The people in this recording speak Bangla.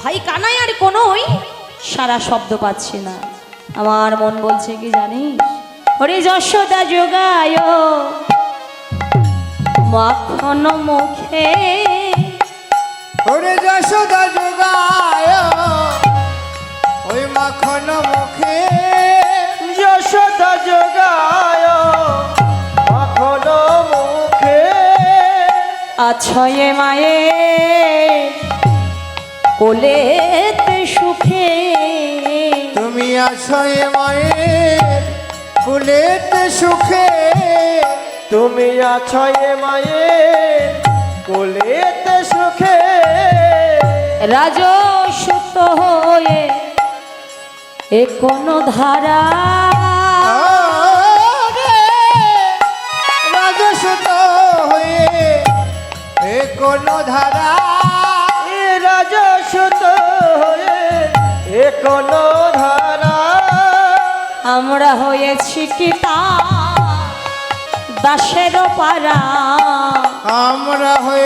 ভাই কানাইয়ার কোনোই সারা শব্দ পাচ্ছি না। আমার মন বলছে কি জানিস, ওরে যশোদা যোগায় মাখন মুখে, ওরে যশোদা যোগায় ওই মাখন মুখে, যশোদা যোগায় মাখন মুখে, আছয়ে মায়ে কোলেতে সুখে, তুমি আছো এ মায়ের কুলেতে সুখে, তুমি আছো এ মায়ের কোলেতে সুখে, রাজসূত হয়ে এ কোন ধারা, রাজসূত হয়ে এ কোন ধারা, রাজসূত হয়ে এ কোন ধারা, আমরা হয়েছি কি তা দাসের পারা, আমরা হয়ে